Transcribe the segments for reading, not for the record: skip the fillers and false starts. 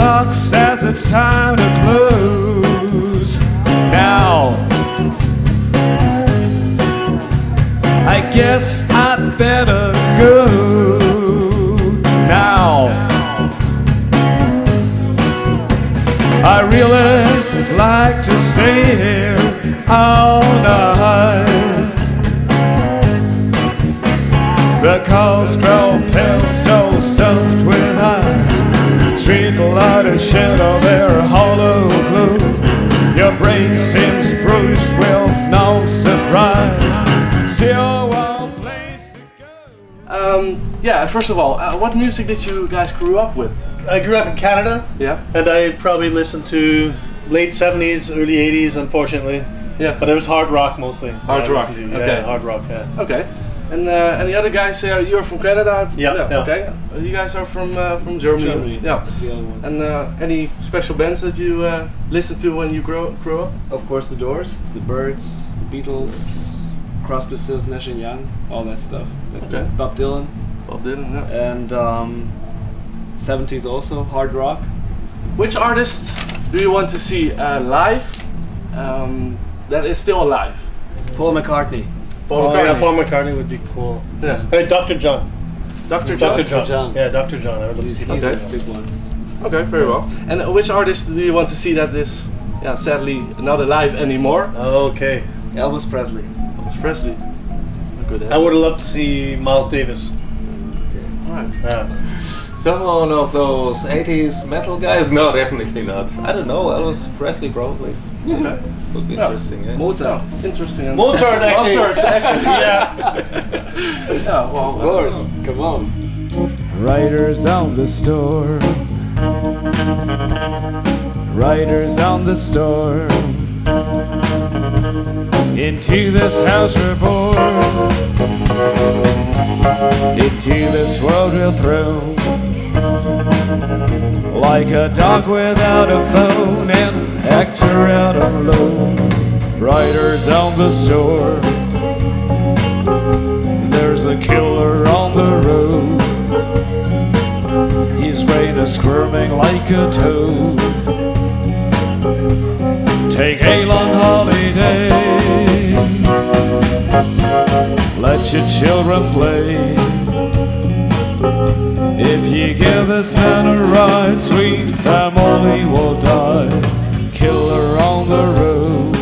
clock says it's time to close. Now I guess I'd better go now. I really like to stay here all night. The coals grow pale, stuffed with eyes. Street light a shed of their hollow glow. Your brain seems bruised with no surprise. Still one place to go. Yeah, first of all, what music did you guys grow up with? I grew up in Canada. Yeah. And I probably listened to late 70s, early 80s, unfortunately. Yeah. But it was hard rock mostly. Hard rock. To, okay. Yeah, hard rock. Yeah. Okay. And the other guys, you're from Canada. Yeah. Yeah. Okay. You guys are from Germany. Yeah. And any special bands that you listened to when you grow up? Of course, the Doors, the Byrds, the Beatles, Crosby, Stills, Nash and Young, all that stuff. Okay. Bob Dylan. Bob Dylan. Yeah. And 70s also hard rock. Which artist do you want to see live? That is still alive. Paul McCartney. Paul McCartney. Yeah, Paul McCartney would be cool. Yeah. Dr. John. Dr. John? Dr. John. Yeah, Dr. John. I would love to see He's that. a big one. Okay, very well. And which artist do you want to see that is, sadly not alive anymore? Okay. Elvis Presley. Elvis Presley. A good answer. I would have loved to see Miles Davis. Okay. Alright. Yeah. Someone of those 80s metal guys? No, definitely not. I don't know, Elvis Presley probably. Okay. Would be interesting, yeah. Mozart. Interesting. Mozart actually. Mozart, actually. Yeah. Yeah, well, Of course, come on. Writers on the store. Writers on the store. Into this house we're born. Into this world we're thrown. Like a dog without a bone, an actor out alone. Writers on the store. There's a killer on the road. He's raised squirming like a toad. Take a long holiday. Let your children play. If you give this man a ride, sweet family will die. Killer on the road.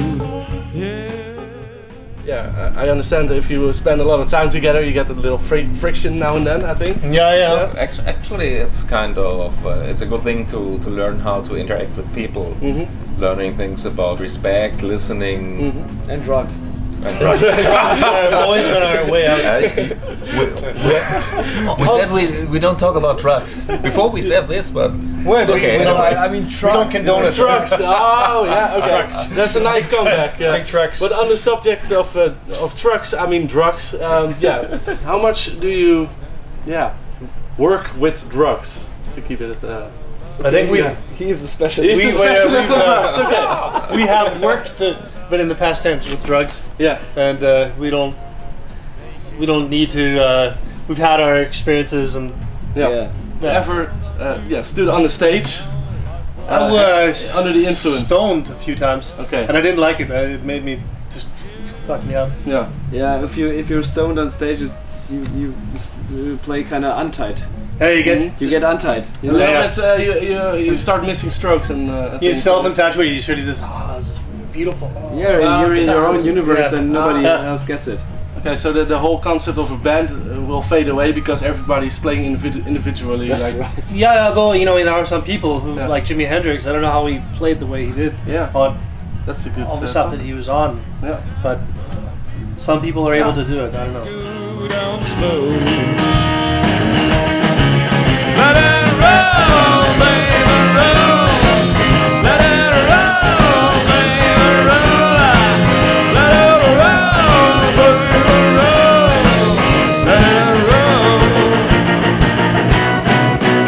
Yeah, I understand that if you spend a lot of time together, you get a little friction now and then, I think. Yeah. Actually, it's kind of, it's a good thing to learn how to interact with people. Learning things about respect, listening. And drugs. And drugs. Always been our way out. We said we don't talk about drugs. Before we said this, but Okay. I mean trucks. We don't condone it. Trucks. Oh yeah. Okay. That's a nice comeback. Big trucks. But on the subject of trucks, I mean drugs. Yeah. How much do you, work with drugs to keep it? I think He's the specialist. He's the specialist of us. Okay. we have worked, but in the past tense with drugs. Yeah. And we don't need to. We've had our experiences and. Yeah. Ever stood on the stage? I was under the influence. Stoned a few times. Okay. And I didn't like it. It made me just fuck me up. Yeah. Yeah. If you're stoned on stage, you play kind of untight. Hey, you get untight. You know, you start missing strokes and. You're self-infatuated. You should just this is beautiful. Yeah, and you're in your own universe and nobody else gets it. Okay, so the whole concept of a band will fade away because everybody's playing individually. That's like, right. Yeah, although there are some people who like Jimi Hendrix. I don't know how he played the way he did. Yeah. On that's a good. all the stuff that he was on. Yeah. But some people are able to do it. I don't know. Go down slow. Let it roll, baby, roll. Let it roll, baby, roll. Let it roll, baby, roll. Let it roll.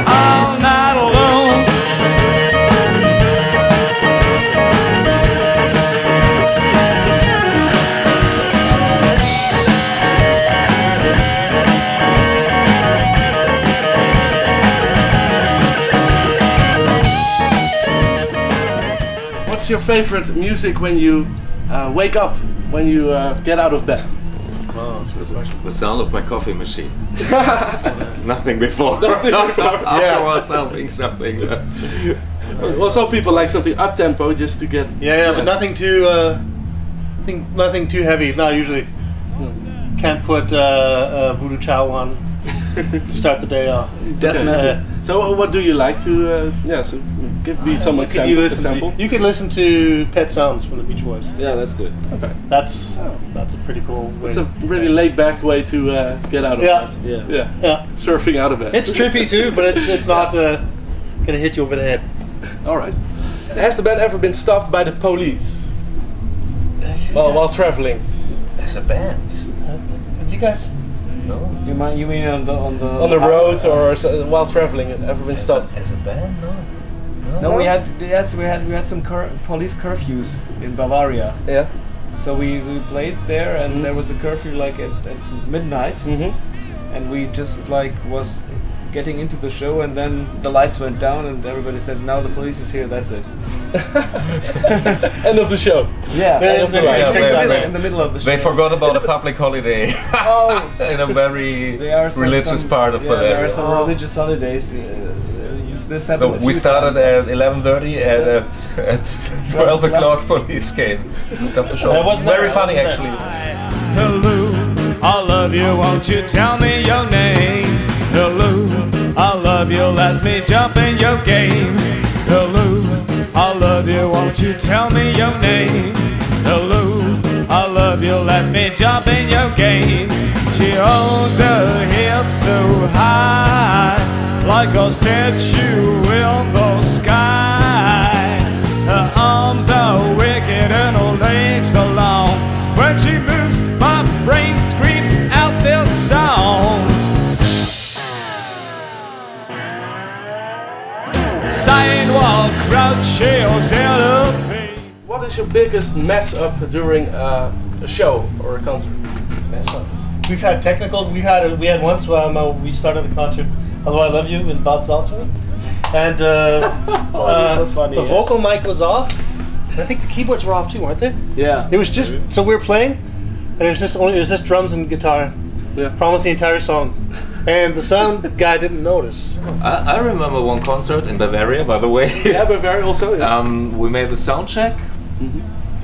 All night long. What's your favorite music when you wake up, when you get out of bed? Oh, that's a good question. The sound of my coffee machine. Nothing before. Nothing before. Afterwards, I'll think something. Well, some people like something up tempo just to get. Yeah, but nothing too. Nothing too heavy. No, usually can't put Voodoo Chow on to start the day off. Definitely. So, what do you like to? So give me some example. You can listen to Pet Sounds from the Beach Boys. Yeah, that's good. Okay. That's a pretty cool way. It's a really laid back way to get out of bed. Yeah. Surfing out of bed. It's trippy too, but it's not gonna hit you over the head. All right. Has the band ever been stopped by the police? While traveling. As a band? Have you guys? No. You mean on the roads or while traveling? Ever been stopped? As a band? No. No, we had some police curfews in Bavaria. Yeah. So we played there, and there was a curfew like at midnight, and we just like was getting into the show, and then the lights went down, and everybody said, "Now the police is here. That's it." End of the show. Yeah. End of the in the middle of the show. They forgot about a public holiday in a very religious part of Bavaria. There are some religious holidays. This So we started at 11:30, and at 12 o'clock police came to stop the show. It wasn't very there, funny wasn't actually. Hello, I love you, won't you tell me your name? Hello, I love you, let me jump in your game. Hello, I love you, won't you tell me your name? Hello, I love you, let me jump in your game. She holds her head so high, like a statue in the sky. Her arms are wicked and her legs are long. When she moves, my brain screams out this song. Sidewalk crouches in a face. What is your biggest mess up during a show or a concert? We've had technical. We had once we started a concert. Although I Love You in Bad Salzburg, and the vocal mic was off. I think the keyboards were off too, weren't they? Yeah. It was just so we were playing, and it was just drums and guitar. Yeah. For almost the entire song, and the sound guy didn't notice. I remember one concert in Bavaria, by the way. Yeah, Bavaria also. Yeah. We made the sound check.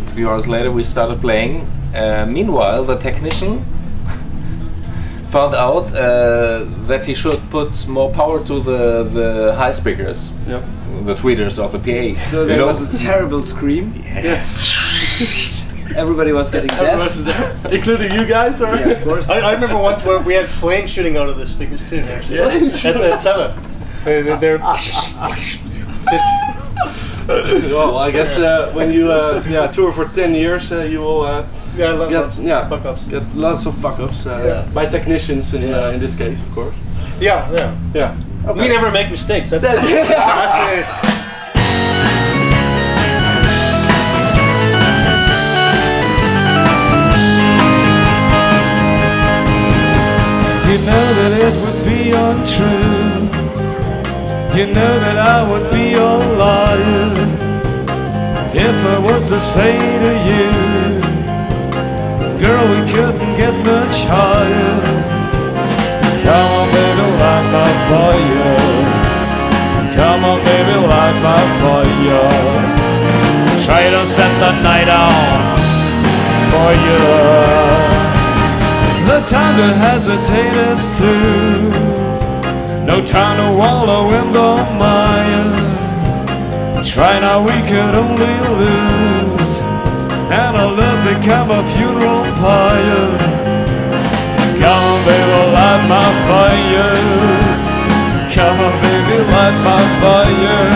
A few hours later, we started playing. Meanwhile, the technician found out that he should put more power to the high speakers, the tweeters of the PA. So there was a terrible scream. Yes. Everybody was getting deaf. Including you guys, or? Yeah, of course. I remember once where we had flames shooting out of the speakers too. Actually. That's Senna. They're Well, I guess when you tour for 10 years, you will get lots of fuck-ups by technicians in this case, of course. Yeah. Okay. We never make mistakes. That's it. You know that it would be untrue. You know that I would be a liar if I was to say to you, girl, we couldn't get much higher. Come on, baby, light my fire. Come on, baby, light my fire. Try to set the night on for you. No time to hesitate us through. No time to wallow in the mire. Try now, we could only lose, and our love become a funeral pyre. Come on, baby, light my fire. Come on, baby, light my fire.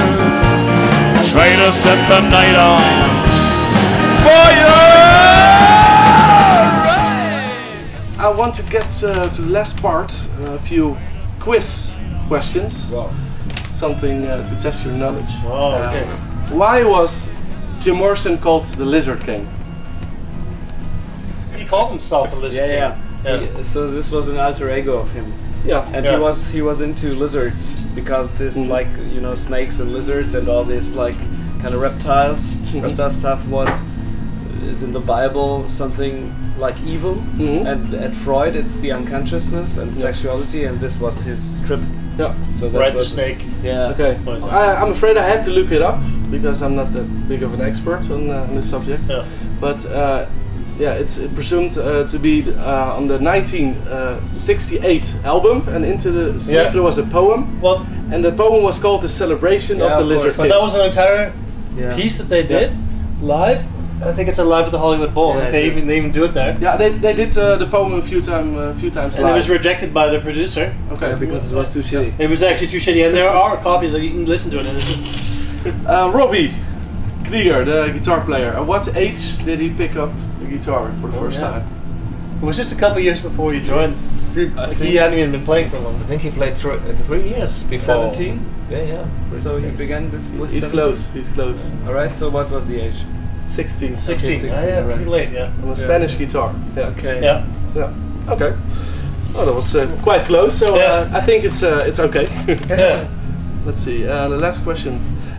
Try to set the night on for you. I want to get to the last part, a few quiz questions. Wow. Something to test your knowledge. Oh, okay. Why was Jim Morrison called the Lizard King? He called himself a lizard. Yeah. So this was an alter ego of him. Yeah. And he was into lizards because this like snakes and lizards and all this like kind of reptiles. Reptile stuff is in the Bible something like evil, and at Freud it's the unconsciousness and sexuality, and this was his trip. Yeah. So that's the snake. Yeah. Okay. I'm afraid I had to look it up because I'm not that big of an expert on this subject. Yeah. But it's presumed to be on the 1968 album, and into the sleeve there was a poem. Well, and the poem was called "The Celebration of the Lizard King." But that was an entire piece that they did live. I think it's live at the Hollywood Bowl. Yeah, they even do it there. Yeah, they did the poem a few times and live. It was rejected by the producer. Okay. Because it was too shitty. It was actually too shitty, and there are copies that you can listen to it. And it's just Robbie Krieger, the guitar player. At what age did he pick up the guitar for the first time? It was just a couple of years before you joined. He hadn't even been playing for long. I think he played 3 years before. 17? Yeah. So he began with He's 17? close. He's close. All right. So what was the age? 16. 16. Okay, 16, yeah, right. pretty late. Yeah. On a Spanish guitar. Yeah. Okay. Yeah. Okay. Well, that was quite close. So I think it's okay. Let's see. The last question.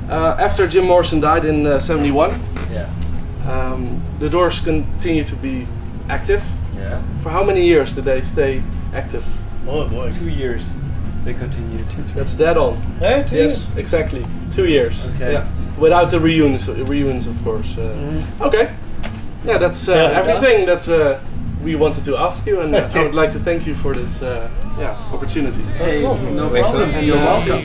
After Jim Morrison died in '71, the Doors continue to be active. Yeah. For how many years did they stay active? Oh boy. 2 years. They continued. 2, 3. That's dead on. Hey, 2 years. Yes, exactly. 2 years. Okay. Yeah. Without the reunions of course. Okay. Yeah, that's everything that we wanted to ask you, and I would like to thank you for this opportunity. Hey, no Thanks, problem. And You're welcome.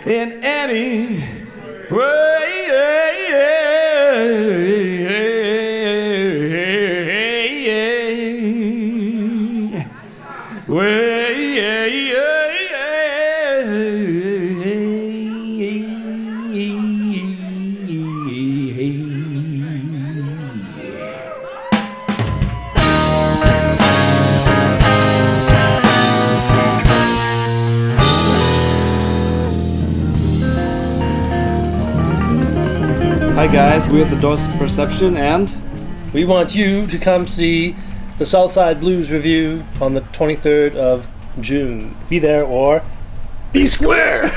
In any way, Hi guys, we're at the Doors of Perception, and we want you to come see the Southside Blues Review on the 23rd of June. Be there or be square!